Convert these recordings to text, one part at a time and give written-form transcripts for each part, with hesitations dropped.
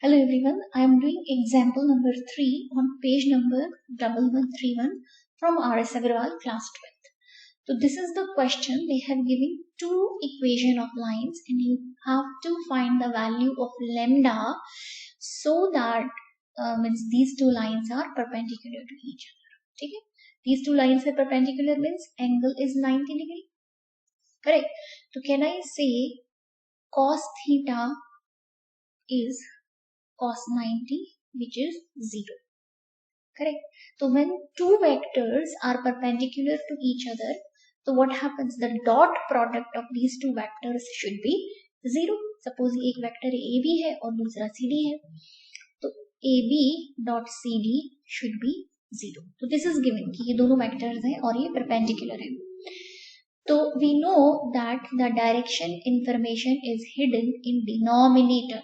Hello everyone, I am doing example number 3 on page number 1131 from R.S. Agarwal class 12th. So this is the question. They have given two equation of lines and you have to find the value of lambda so that means these two lines are perpendicular to each other. Okay? These two lines are perpendicular means angle is 90 degree. Correct. So can I say cos theta is cos 90 which is 0. Correct. So when two vectors are perpendicular to each other, so what happens? The dot product of these two vectors should be 0. Suppose एक vector AB है और दूसरा CD है, तो AB dot CD should be 0. तो this is given कि ये दोनों vectors हैं और ये perpendicular है. तो we know that the direction information is hidden in denominator.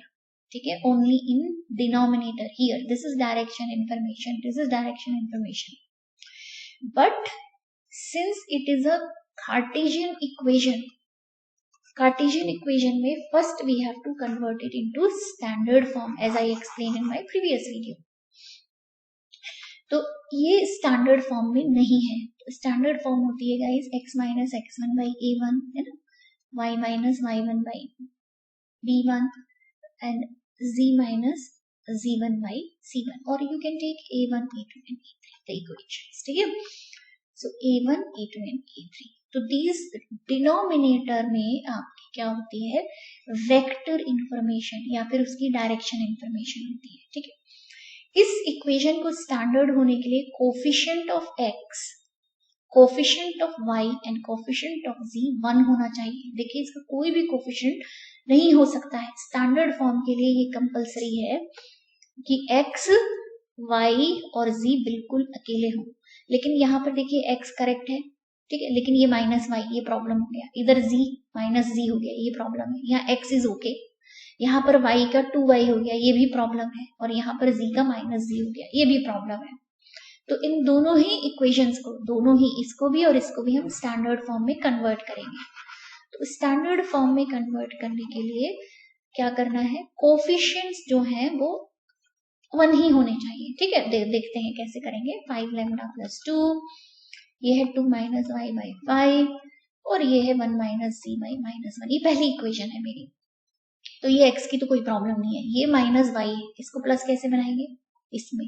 ठीक है, only in denominator. Here this is direction information, this is direction information, but since it is a Cartesian equation में first we have to convert it into standard form as I explained in my previous video. तो ये standard form में नहीं है. standard form होती है guys x minus x1 by a1 है ना, y minus y1 by b1 and z minus z1 by c1, or you can take a1 a2 and a3 the equations. ठीक है, so a1 a2 and a3. तो these denominator में आपकी क्या होती है, वेक्टर इंफॉर्मेशन या फिर उसकी डायरेक्शन इंफॉर्मेशन होती है. ठीक है, इस इक्वेशन को स्टैंडर्ड होने के लिए coefficient of x, coefficient of y and coefficient of z 1 होना चाहिए. देखिए इसका कोई भी कोफिशिएंट नहीं हो सकता है. स्टैंडर्ड फॉर्म के लिए ये कंपलसरी है कि x, y और z बिल्कुल अकेले हों. लेकिन यहाँ पर देखिए x करेक्ट है, ठीक है, लेकिन ये माइनस y, ये प्रॉब्लम हो गया. इधर z माइनस z हो गया, ये प्रॉब्लम है. यहाँ x इज ओके, यहाँ पर y का 2y हो गया, ये भी प्रॉब्लम है. और यहाँ पर z का माइनस z हो गया, ये भी प्रॉब्लम है. तो इन दोनों ही इक्वेशंस को, दोनों ही, इसको भी और इसको भी हम स्टैंडर्ड फॉर्म में कन्वर्ट करेंगे. तो स्टैंडर्ड फॉर्म में कन्वर्ट करने के लिए क्या करना है, कोफिशिएंट्स जो हैं वो 1 ही होने चाहिए. ठीक है, देखते हैं कैसे करेंगे. 5 लैम्डा प्लस 2, ये है 2 माइनस वाई बाई 5 और ये है 1 माइनस सी बाई माइनस 1. ये पहली इक्वेशन है मेरी. तो ये x की तो कोई प्रॉब्लम नहीं है. ये माइनस वाई है, इसको प्लस कैसे बनाएंगे इसमें.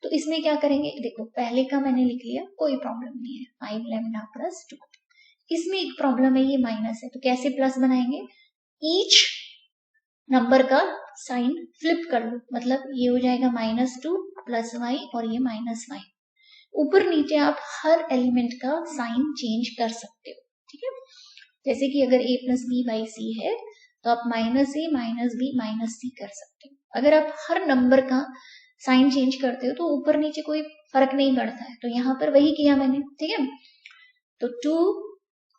तो इसमें क्या करेंगे, देखो पहले का मैंने लिख लिया, कोई प्रॉब्लम नहीं है. 5 लैम्डा प्लस 2. इसमें एक प्रॉब्लम है, ये माइनस है, तो कैसे प्लस बनाएंगे. ईच नंबर का साइन फ्लिप कर लो, मतलब ये हो जाएगा -2 प्लस वाई और ये माइनस वाई. ऊपर नीचे आप हर एलिमेंट का साइन चेंज कर सकते हो. ठीक है, जैसे कि अगर a plus B by C है तो आप minus a minus B minus C कर सकते हो. अगर आप हर नंबर का साइन चेंज करते हो तो ऊपर नीचे कोई फर्क नहीं पड़ता है. तो यहाँ पर वही किया मैंने. ठीक है, तो 2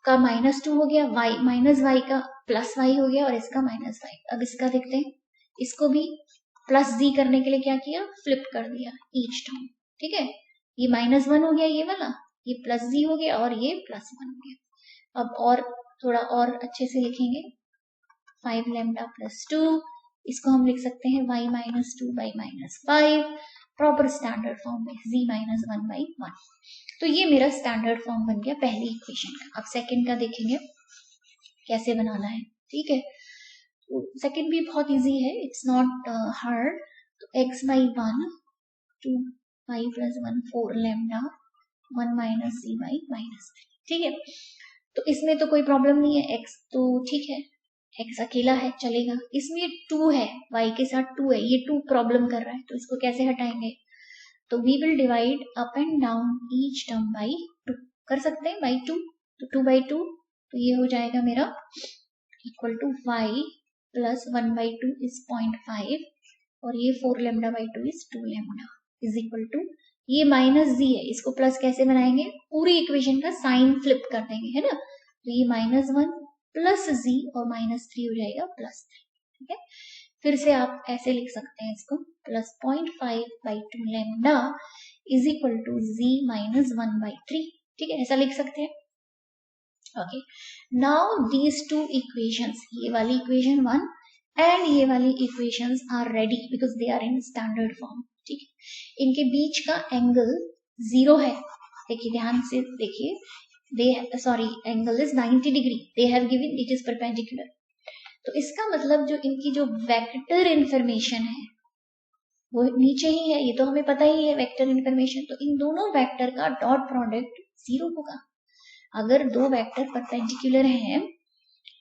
का -2 हो गया, y माइनस वाई का प्लस वाई हो गया और इसका माइनस वाई. अब इसका देखते हैं, इसको भी प्लस z करने के लिए क्या किया, फ्लिप कर दिया ईच टर्म. ठीक है, ये -1 हो गया ये वाला, ये प्लस z हो गया और ये +1 हो गया. अब और थोड़ा और अच्छे से लिखेंगे. 5 लैम्डा प्लस 2, इसको हम लिख सकते हैं y minus 2 by minus 5, proper standard form में z माइनस 1 बाई 1. तो ये मेरा स्टैंडर्ड फॉर्म बन गया पहली इक्वेशन का. अब सेकंड का देखेंगे कैसे बनाना है. ठीक है, तो सेकंड भी बहुत इजी है, इट्स नॉट हार्ड. तो x by 1 2 5 plus 1 4 lambda 1 minus c by minus 3. ठीक है, तो इसमें तो कोई प्रॉब्लम नहीं है, x तो ठीक है, x अकेला है चलेगा. इसमें 2 है, y के साथ 2 है, ये 2 प्रॉब्लम कर रहा है, तो इसको कैसे हटाएंगे. तो we will divide up and down each term by 2 कर सकते हैं, बाई 2. तो 2 बाई 2, तो ये हो जाएगा मेरा equal to y plus 1 by 2 is 0.5 और ये 4 lambda by 2 is 2 lambda is equal to, ये माइनस z है, इसको प्लस कैसे बनाएंगे, पूरी इक्वेशन का साइन फ्लिप कर देंगे, है ना. तो ये -1 प्लस z और -3 हो जाएगा +3. ठीक है, फिर से आप ऐसे लिख सकते हैं इसको, plus 0.5 by 2 lambda is equal to z minus 1 by 3. ठीक है, ऐसा लिख सकते हैं. Okay, now these two equations, ये वाली इक्वेशन 1 एंड ये वाली equations are ready because they are in standard form. ठीक है, इनके बीच का एंगल 0 है. देखिए ध्यान से देखिए, angle is 90 degree. They have given it is perpendicular. तो इसका मतलब जो इनकी जो वेक्टर इंफॉर्मेशन है वो नीचे ही है. ये तो हमें पता ही है वेक्टर इंफॉर्मेशन. तो इन दोनों वेक्टर का डॉट प्रोडक्ट 0 होगा. अगर दो वेक्टर परपेंडिकुलर हैं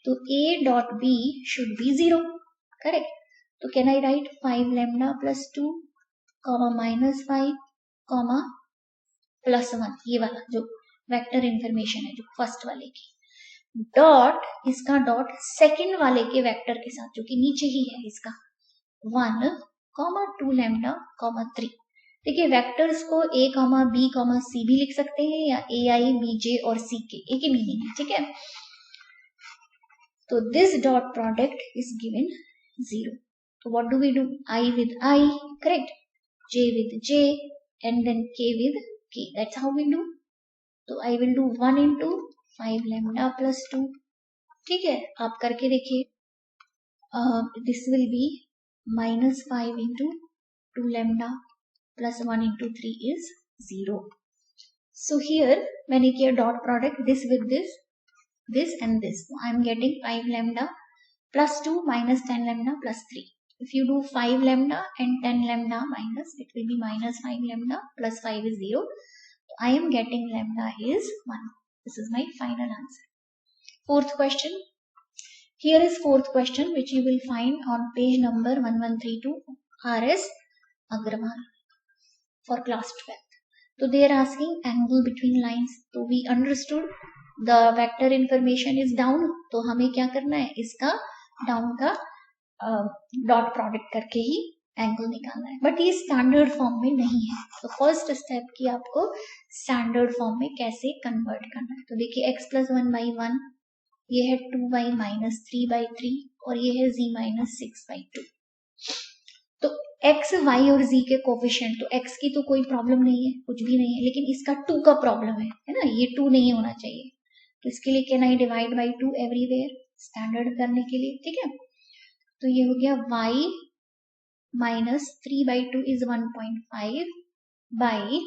तो a dot b should be 0. Correct. तो can I write 5 lambda plus 2 comma minus 5 comma plus 1. ये वाला जो वेक्टर इंफॉर्मेशन है जो फर्स्ट वाले की, डॉट इसका डॉट सेकंड वाले के वेक्टर के साथ जो कि नीचे ही है इसका 1 कॉमा 2 लैम्डा कॉमा 3. देखिए वेक्टर्स को a comma b comma c भी लिख सकते हैं या a i b j और c के एक ही मीनिंग है. ठीक है. तो this dot product is given 0. तो what do we do? I with I, correct, j with j and then k with k. That's how we do. तो I will do 1 into 5 lambda plus 2. ठीक है, आप करके देखिए. This will be minus 5 into 2 lambda plus 1 into 3 is 0. So here मैंने किया dot product this with this and this. So I am getting 5 lambda plus 2 minus 10 lambda plus 3. If you do 5 lambda and 10 lambda minus, it will be minus 5 lambda plus 5 is 0. So I am getting lambda is 1. This is my final answer. Fourth question. Here is fourth question which you will find on page number 1132 RS Agrawal for class 12th. So they are asking angle between lines. So we understood the vector information is down. तो हमें क्या करना है? इसका down का dot product करके ही angle निकालना है. बट ये स्टैंडर्ड फॉर्म में नहीं है. तो फर्स्ट स्टेप की आपको स्टैंडर्ड फॉर्म में कैसे कन्वर्ट करना है. तो देखिए x प्लस 1 बाई 1, ये है 2 बाई माइनस 3 बाई 3 और ये है z माइनस 6 बाई 2. तो x, y और z के कोफिशिएंट, तो x की तो कोई प्रॉब्लम नहीं है, कुछ भी नहीं है, लेकिन इसका 2 का प्रॉब्लम है ना. ये 2 नहीं होना चाहिए. तो इसके लिए can I divide by 2 everywhere standard करने के लिए. ठीक है. तो ये हो गया y minus 3 by 2 is 1.5 by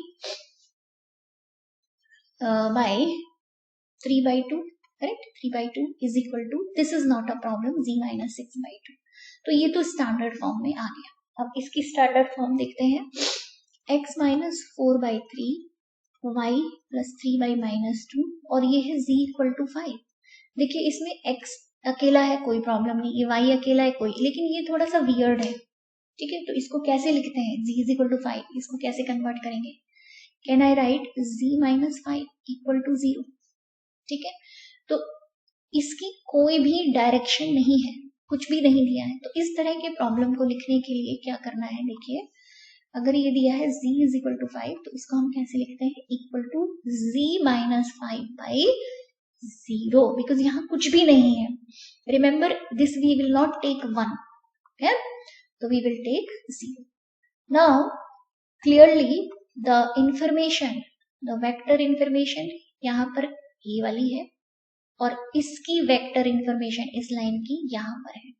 3 by 2. Correct. 3 by 2 is equal to, this is not a problem, z minus 6 by 2. तो ये तो स्टैंडर्ड फॉर्म में आ गया. अब इसकी स्टैंडर्ड फॉर्म देखते हैं. x minus 4 by 3 y plus 3 by minus 2 और ये है z इक्वल टू 5. देखिए इसमें x अकेला है, कोई प्रॉब्लम नहीं. ये y अकेला है, कोई, लेकिन ये थोड़ा सा वियर्ड है. ठीक है. तो इसको कैसे लिखते हैं? z is equal to 5. इसको कैसे कन्वर्ट करेंगे? Can I write z minus 5 equal to 0. ठीक है. तो इसकी कोई भी डायरेक्शन नहीं है, कुछ भी नहीं दिया है. तो इस तरह के प्रॉब्लम को लिखने के लिए क्या करना है? देखिए अगर ये दिया है z इज इक्वल टू 5 तो इसको हम कैसे लिखते हैं? Equal to z minus 5 by 0, because यहाँ कुछ भी नहीं है. Remember this we will not take 1. okay? तो we will take 0. Now clearly the information, the vector information यहाँ पर ये वाली है और इसकी वेक्टर इंफॉर्मेशन इस लाइन की यहाँ पर है.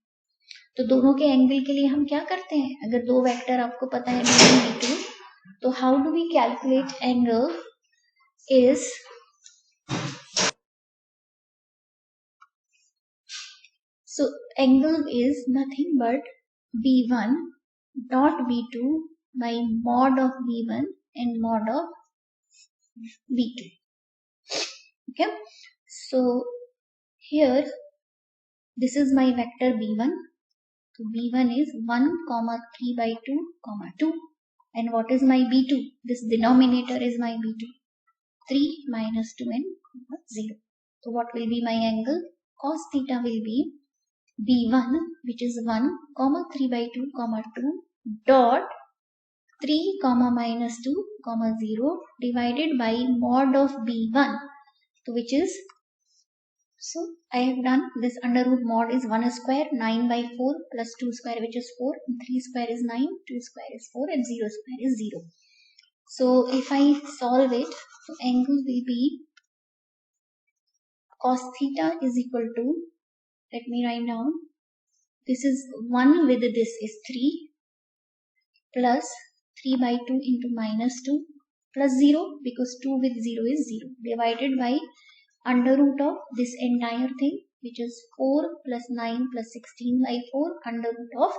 तो दोनों के एंगल के लिए हम क्या करते हैं? अगर दो वेक्टर आपको पता है b1 b2, तो how do we calculate angle? Is so angle is nothing but b1 dot b2 by mod of b1 and mod of b2. Okay, so here this is my vector b1. So b1 is 1 comma 3 by 2 comma 2. And what is my b2? This denominator is my b2. 3 minus 2 and 0. So what will be my angle? Cos theta will be b1 which is 1 comma 3 by 2 comma 2 dot 3 comma minus 2 comma 0 divided by mod of b1, so which is, so I have done this under root mod is 1 square 9 by 4 plus 2 square which is 4 and 3 square is 9, 2 square is 4 and 0 square is 0. So if I solve it, so angle will be cos theta is equal to, let me write down, This is 1 with this is 3 plus 3 by 2 into minus 2 plus 0 because 2 with 0 is 0 divided by under root of this entire thing which is 4 plus 9 plus 16 by 4 under root of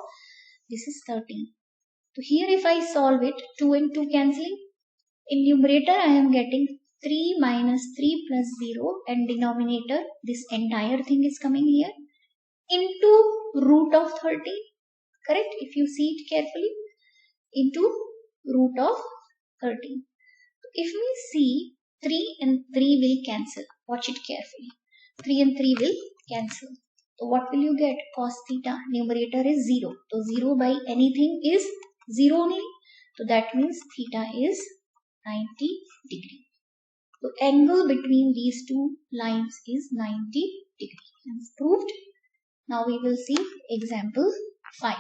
this is 13. So here if I solve it, 2 and 2 cancelling. In numerator I am getting 3 minus 3 plus 0 and denominator this entire thing is coming here into root of 13. Correct? If you see it carefully, into root of 13. If we see 3 and 3 will cancel. Watch it carefully. 3 and 3 will cancel. So what will you get? Cos theta. Numerator is 0. So 0 by anything is 0 only. So that means theta is 90 degree. So angle between these two lines is 90 degree. Hence proved. Now we will see example 5.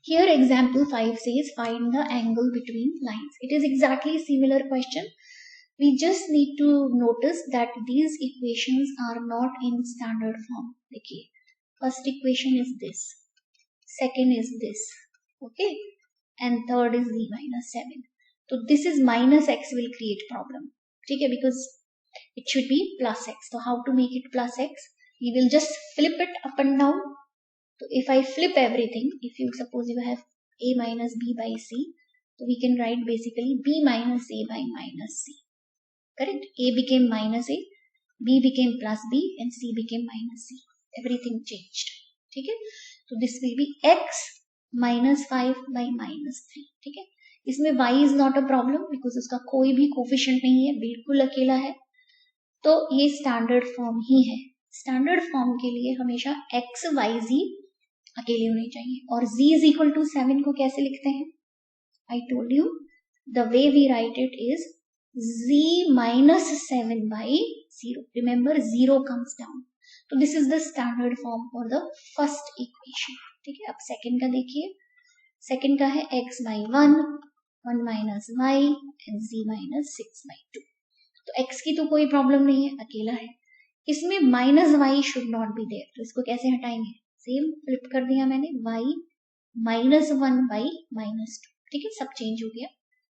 Here example 5 says find the angle between lines. It is exactly similar question. We just need to notice that these equations are not in standard form. Okay. First equation is this. Second is this. Okay. And third is z minus 7. So this is minus x will create problem. Okay, because it should be plus x. So how to make it plus x? We will just flip it up and down. So if I flip everything, if you suppose you have a minus b by c, so we can write basically b minus a by minus c. Correct? A became minus a, b became plus b, and c became minus c. Everything changed. Okay? So this will be x minus 5 by minus 3. ठीक है? इसमें y is not a problem because उसका कोई भी coefficient नहीं है, बिल्कुल अकेला है. तो ये स्टैंडर्ड फॉर्म ही है. स्टैंडर्ड फॉर्म के लिए हमेशा x y z अकेले होने चाहिए. और z is equal to 7 को कैसे लिखते हैं? I told you the way we write it is z minus 7 by 0. Remember 0 comes down. So this is the standard form for the first equation. ठीक है. अब सेकंड का देखिए. सेकंड का है x by 1, 1 minus y and z minus 6 by 2. तो x की तो कोई प्रॉब्लम नहीं है, अकेला है. इसमें minus y should not be there. तो इसको कैसे हटाएंगे? सेम फ्लिप कर दिया मैंने. y minus 1 by minus 2. ठीक है, सब चेंज हो गया.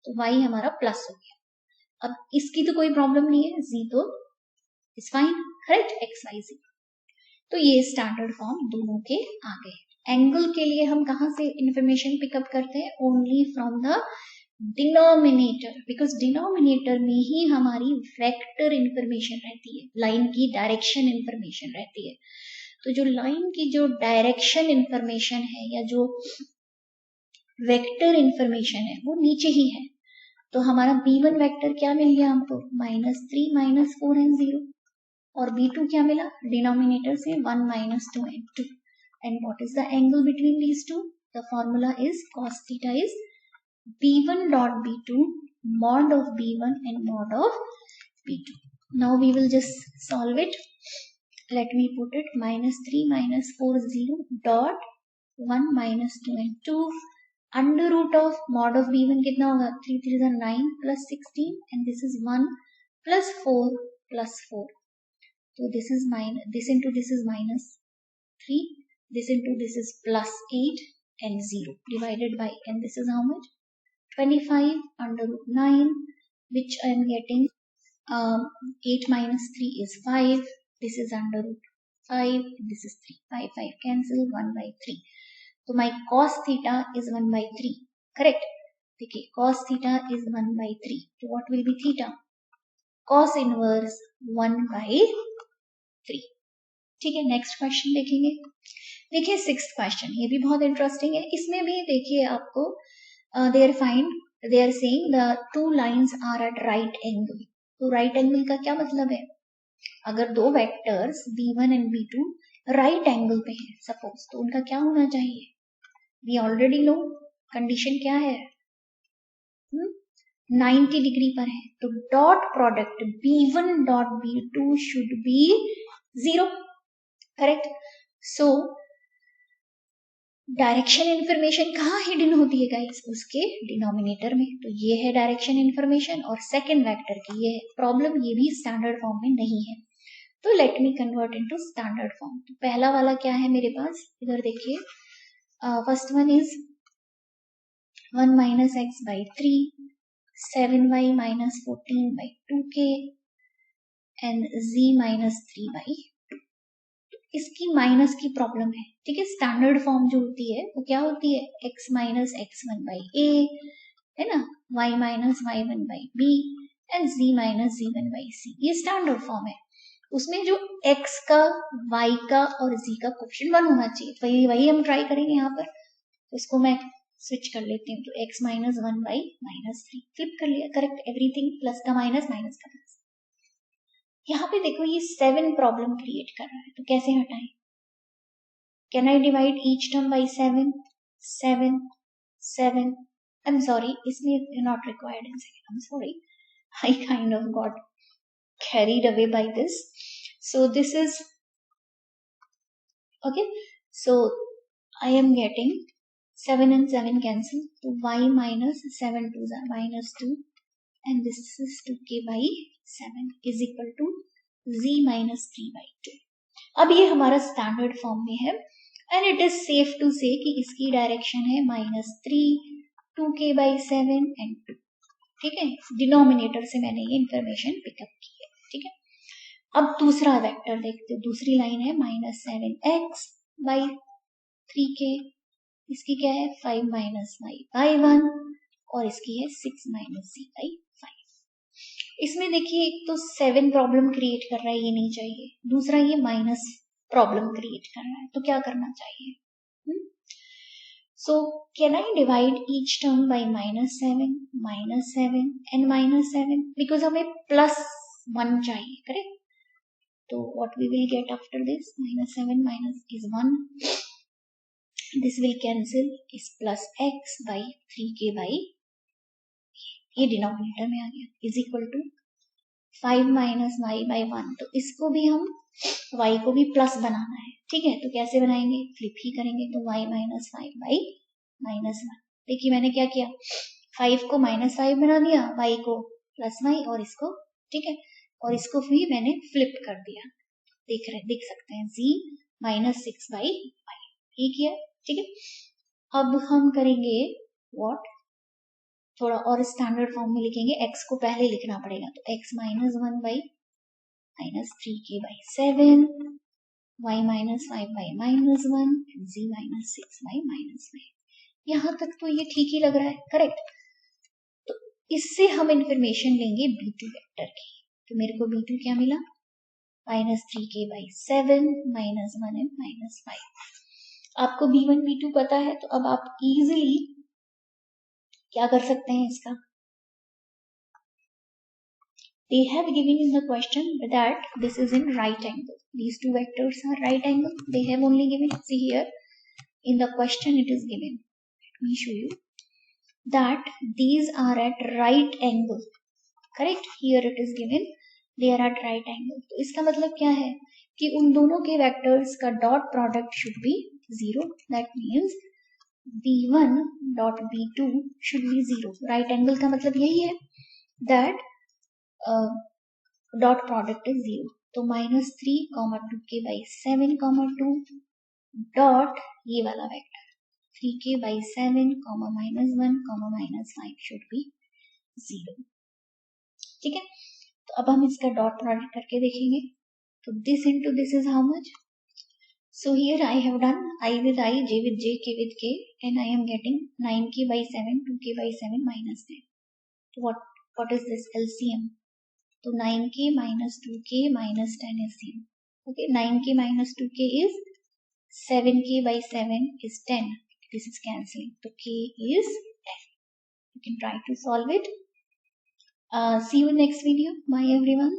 तो y हमारा प्लस हो गया. अब इसकी तो कोई प्रॉब्लम नहीं है, z तो is fine. Correct? x y z. तो ये स्टैंडर्ड फॉर्म दोनों के आ गए. एंगल के लिए हम कहां से इंफॉर्मेशन पिकअप करते हैं? Only from the denominator, because denominator में ही हमारी वेक्टर इंफॉर्मेशन रहती है, लाइन की डायरेक्शन इंफॉर्मेशन रहती है. तो जो लाइन की जो डायरेक्शन इंफॉर्मेशन है या जो वेक्टर इंफॉर्मेशन है वो नीचे ही है. तो हमारा b1 वेक्टर क्या मिल गया हमको? -3 -4 एंड 0. और b2 क्या मिला? डिनोमिनेटर से 1 -2 and 2. And what is the angle between these two? The formula is cos theta is b1 dot b2 mod of b1 and mod of b2. Now we will just solve it. Let me put it -3 -4 0 dot 1 -2 and 2 under root of mod of b1 कितना होगा? 3 3 is 9 plus 16 and this is 1 plus 4 plus 4. So this is minus, this into this is minus 3, this into this is plus 8 and 0 divided by, and this is how much? 25 under root 9, which I am getting 8 minus 3 is 5. This is under root 5. This is 3. 5 5 cancel. 1 by 3. So my cos theta is 1 by 3. Correct? Okay. Cos theta is 1 by 3. So what will be theta? Cos inverse 1 by 3. ठीक है. Next question देखेंगे. देखिए 6th question, ये भी बहुत interesting है. इसमें भी देखिए आपको they are saying the two lines are at right angle. तो right angle का क्या मतलब है? अगर दो vectors b1 and b2 right angle पे है सपोज, तो उनका क्या होना चाहिए? वी ऑलरेडी नो कंडीशन क्या है, 90 डिग्री पर है. तो dot product b1 dot b2 should be 0. Correct? So direction information कहाँ हिडन होती है गाइस? उसके डिनोमिनेटर में. तो ये है डायरेक्शन इंफॉर्मेशन और सेकंड वेक्टर की ये प्रॉब्लम, ये भी स्टैंडर्ड फॉर्म में नहीं है. तो let me convert into standard form. तो पहला वाला क्या है मेरे पास, इधर देखिए, first one is 1 minus x by 3, 7y minus 14 by 2k and z minus 3 by 2। इसकी माइनस की प्रॉब्लम है, ठीक है। स्टैंडर्ड फॉर्म जो होती है वो क्या होती है, x minus x1 by a, है ना, y minus y1 by b and z minus z1 by c। ये स्टैंडर्ड फॉर्म है। उसमें जो x का, y का और z का क्वेश्चन 1 होना चाहिए, वही हम ट्राई करेंगे यहाँ पर। इसको मैं स्विच कर लेती हूँ, तो x minus 1 by minus 3 flip कर लिया, करेक्ट, एवरीथिंग प्लस का माइनस, माइनस का प्लस। यहाँ पे देखो ये 7 प्रॉब्लम क्रिएट कर रहा है, तो कैसे हटाएं? Can I divide each term by 7, 7, 7। I am sorry, इसमें not required in second, I am sorry, I kind of got carried away by this. So this is okay. So I am getting 7 and 7 cancel. So y minus 7 to minus 2 and this is 2k by 7 is equal to z minus 3 by 2. अब ये हमारा standard form में है and it is safe to say कि इसकी direction है -3, 2k by 7 and 2, ठीक है। डिनोमिनेटर से मैंने ये इंफॉर्मेशन पिकअप की है, ठीक है। अब दूसरा वेक्टर देखते हो, दूसरी लाइन है -7x by 3k, इसकी क्या है 5 minus y by 1 और इसकी है 6 minus c by 5। इसमें देखिए एक तो 7 प्रॉब्लम क्रिएट कर रहा है, ये नहीं चाहिए। दूसरा ये माइनस प्रॉब्लम क्रिएट कर रहा है, तो क्या करना चाहिए? So can I divide each term by -7 and -7 because हमें +1 चाहिए, करेक्ट। तो what we will get after this, -7 minus is 1, this will cancel, is plus x by 3k by, ये डिनोमिनेटर में आ गया, is equal to 5 minus y by 1। तो इसको भी हम y को भी प्लस बनाना है, ठीक है। तो कैसे बनाएंगे, फ्लिप ही करेंगे, तो y minus 5 by -1। देखिए मैंने क्या किया, 5 को -5 बना दिया, y को +y और इसको, ठीक है, और इसको भी मैंने फ्लिप कर दिया, देख सकते हैं z -6 by 5, ये किया, ठीक है। अब हम करेंगे व्हाट, थोड़ा और स्टैंडर्ड फॉर्म में लिखेंगे, x को पहले लिखना पड़ेगा, तो x -1 by -3k by 7, y -5 by -1 z -6 by -5। यहाँ तक तो ये ठीक ही लग रहा है, करेक्ट। तो इससे हम इंफॉर्मेशन लेंगे b2 वेक्टर की, तो मेरे को b2 क्या मिला, -3k by 7 -1 and -5। आपको b1 b2 पता है, तो अब आप इजीली क्या कर सकते हैं इसका, they have given in the question that this is in right angle, these two vectors are right angle, they have only given, see here in the question it is given, let me show you that these are at right angle, correct, here it is given they are at right angle। तो इसका मतलब क्या है कि उन दोनों के vectors का dot product should be 0, that means b1 dot b2 should be 0। Right angle का मतलब यही है दैट डॉट प्रोडक्ट इज 0। तो -3, 2k by 7, 2 डॉट ये वाला vector 3k by 7, -1, -5 should be 0, ठीक है। तो अब हम इसका डॉट प्रोडक्ट करके देखेंगे, तो this into this is how much, so here I have done I with I, j with j, k with k, and I am getting 9k by 7, 2k by 7 -10। so what is this LCM, तो 9k minus 2k minus 10 LCM, okay, 9k minus 2k is 7k by 7 is 10, this is cancelling, so k is 10। you can try to solve it। See you in next video, bye everyone।